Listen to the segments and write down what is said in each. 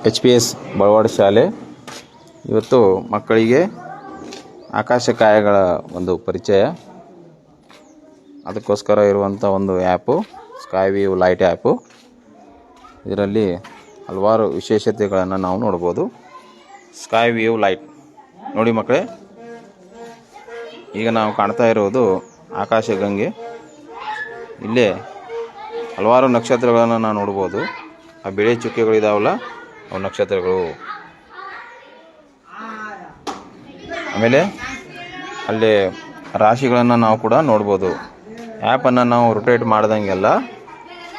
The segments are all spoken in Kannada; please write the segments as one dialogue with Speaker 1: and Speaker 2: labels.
Speaker 1: HPS ಬಳವಾಡ ಶಾಲೆ ಇವತ್ತು ಮಕ್ಕಳಿಗೆ ಆಕಾಶಕಾಯಗಳ ಒಂದು ಪರಿಚಯ, ಅದಕ್ಕೋಸ್ಕರ ಇರುವಂಥ ಒಂದು app sky view light app. ಇದರಲ್ಲಿ ಹಲವಾರು ವಿಶೇಷತೆಗಳನ್ನು ನಾವು ನೋಡ್ಬೋದು. ಸ್ಕೈ ವ್ಯೂ ಲೈಟ್ ನೋಡಿ ಮಕ್ಕಳೇ, ಈಗ ನಾವು ಕಾಣ್ತಾ ಇರೋದು ಆಕಾಶಗಂಗೆ. ಇಲ್ಲೇ ಹಲವಾರು ನಕ್ಷತ್ರಗಳನ್ನು ನಾವು ನೋಡ್ಬೋದು. ಆ ಬಿಳಿ ಚುಕ್ಕೆಗಳಿದಾವಲ್ಲ, ಅವು ನಕ್ಷತ್ರಗಳು. ಆಮೇಲೆ ಅಲ್ಲಿ ರಾಶಿಗಳನ್ನು ನಾವು ಕೂಡ ನೋಡ್ಬೋದು. ಆ್ಯಪನ್ನು ನಾವು ರೊಟೇಟ್ ಮಾಡ್ದಂಗೆಲ್ಲ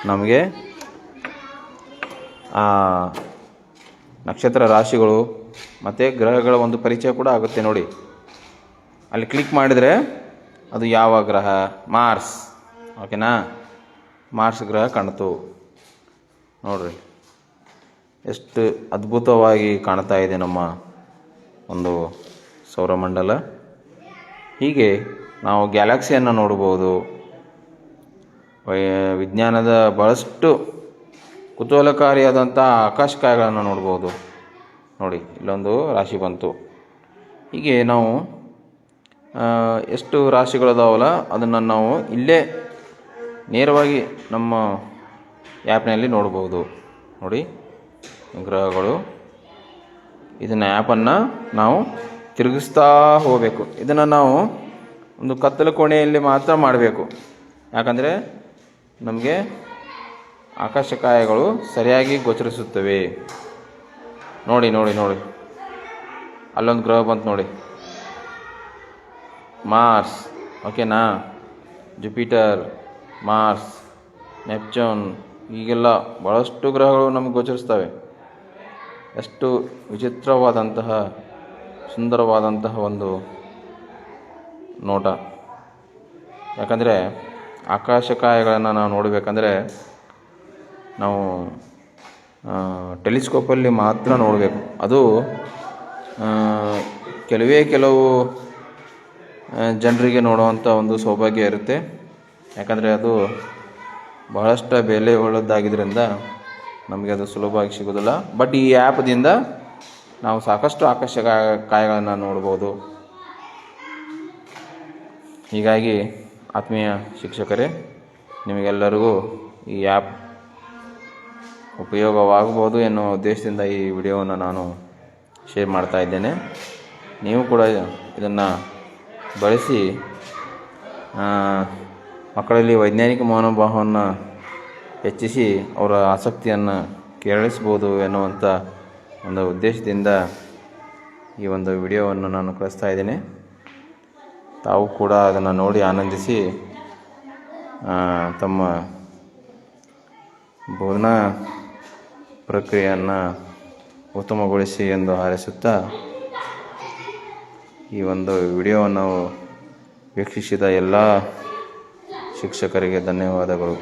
Speaker 1: ನಮಗೆ ಆ ನಕ್ಷತ್ರ ರಾಶಿಗಳು ಮತ್ತು ಗ್ರಹಗಳ ಒಂದು ಪರಿಚಯ ಕೂಡ ಆಗುತ್ತೆ ನೋಡಿ. ಅಲ್ಲಿ ಕ್ಲಿಕ್ ಮಾಡಿದರೆ ಅದು ಯಾವ ಗ್ರಹ, ಮಾರ್ಸ್, ಓಕೆನಾ, ಮಾರ್ಸ್ ಗ್ರಹ ಕಾಣ್ತು ನೋಡ್ರಿ. ಎಷ್ಟು ಅದ್ಭುತವಾಗಿ ಕಾಣ್ತಾ ಇದೆ ನಮ್ಮ ಒಂದು ಸೌರಮಂಡಲ. ಹೀಗೆ ನಾವು ಗ್ಯಾಲಕ್ಸಿಯನ್ನು ನೋಡ್ಬೋದು. ವಿಜ್ಞಾನದ ಭಾಳಷ್ಟು ಕುತೂಹಲಕಾರಿಯಾದಂಥ ಆಕಾಶಕಾಯಗಳನ್ನು ನೋಡ್ಬೋದು ನೋಡಿ. ಇಲ್ಲೊಂದು ರಾಶಿ ಬಂತು. ಹೀಗೆ ನಾವು ಎಷ್ಟು ರಾಶಿಗಳದಾವಲ್ಲ ಅದನ್ನು ನಾವು ಇಲ್ಲೇ ನೇರವಾಗಿ ನಮ್ಮ ಆ್ಯಪ್ನಲ್ಲಿ ನೋಡ್ಬೋದು ನೋಡಿ. ಗ್ರಹಗಳು, ಇದನ್ನು ಆ್ಯಪನ್ನು ನಾವು ತಿರುಗಿಸ್ತಾ ಹೋಗಬೇಕು. ಇದನ್ನು ನಾವು ಒಂದು ಕತ್ತಲು ಕೋಣೆಯಲ್ಲಿ ಮಾತ್ರ ಮಾಡಬೇಕು, ಯಾಕಂದರೆ ನಮಗೆ ಆಕಾಶಕಾಯಗಳು ಸರಿಯಾಗಿ ಗೋಚರಿಸುತ್ತವೆ. ನೋಡಿ ನೋಡಿ ನೋಡಿ, ಅಲ್ಲೊಂದು ಗ್ರಹ ಬಂತು ನೋಡಿ, ಮಾರ್ಸ್, ಓಕೆನಾ. ಜುಪಿಟರ್, ಮಾರ್ಸ್, ನೆಪ್ಚೂನ್, ಹೀಗೆಲ್ಲ ಭಾಳಷ್ಟು ಗ್ರಹಗಳು ನಮಗೆ ಗೋಚರಿಸ್ತವೆ. ಎಷ್ಟು ವಿಚಿತ್ರವಾದಂತಹ ಸುಂದರವಾದಂತಹ ಒಂದು ನೋಟ. ಯಾಕಂದರೆ ಆಕಾಶಕಾಯಗಳನ್ನು ನಾವು ನೋಡಬೇಕಂದ್ರೆ ನಾವು ಟೆಲಿಸ್ಕೋಪಲ್ಲಿ ಮಾತ್ರ ನೋಡಬೇಕು. ಅದು ಕೆಲವು ಜನರಿಗೆ ನೋಡುವಂಥ ಒಂದು ಸೌಭಾಗ್ಯ ಇರುತ್ತೆ. ಯಾಕಂದರೆ ಅದು ಬಹಳಷ್ಟು ಬೆಲೆ ಉಳ್ಳದ್ದಾಗಿದ್ದರಿಂದ ನಮಗೆ ಅದು ಸುಲಭವಾಗಿ ಸಿಗೋದಿಲ್ಲ. ಬಟ್ ಈ ಆ್ಯಪ್ದಿಂದ ನಾವು ಸಾಕಷ್ಟು ಆಕಾಶಕಾಯಗಳನ್ನು ನೋಡ್ಬೋದು. ಹೀಗಾಗಿ ಆತ್ಮೀಯ ಶಿಕ್ಷಕರೇ, ನಿಮಗೆಲ್ಲರಿಗೂ ಈ ಆ್ಯಪ್ ಉಪಯೋಗವಾಗಬಹುದು ಎನ್ನುವ ಉದ್ದೇಶದಿಂದ ಈ ವಿಡಿಯೋವನ್ನು ನಾನು ಶೇರ್ ಮಾಡ್ತಾ ಇದ್ದೇನೆ. ನೀವು ಕೂಡ ಇದನ್ನು ಬಳಸಿ ಮಕ್ಕಳಲ್ಲಿ ವೈಜ್ಞಾನಿಕ ಮನೋಭಾವವನ್ನು ಹೆಚ್ಚಿಸಿ ಅವರ ಆಸಕ್ತಿಯನ್ನು ಕೆರಳಿಸ್ಬೋದು ಎನ್ನುವಂಥ ಒಂದು ಉದ್ದೇಶದಿಂದ ಈ ಒಂದು ವಿಡಿಯೋವನ್ನು ನಾನು ಕಳಿಸ್ತಾ ಇದ್ದೇನೆ. ತಾವು ಕೂಡ ಅದನ್ನು ನೋಡಿ ಆನಂದಿಸಿ ತಮ್ಮ ಬೋಧನಾ ಪ್ರಕ್ರಿಯೆಯನ್ನು ಉತ್ತಮಗೊಳಿಸಿ ಎಂದು ಹಾರೈಸುತ್ತಾ ಈ ಒಂದು ವಿಡಿಯೋವನ್ನು ವೀಕ್ಷಿಸಿದ ಎಲ್ಲ ಶಿಕ್ಷಕರಿಗೆ ಧನ್ಯವಾದಗಳು.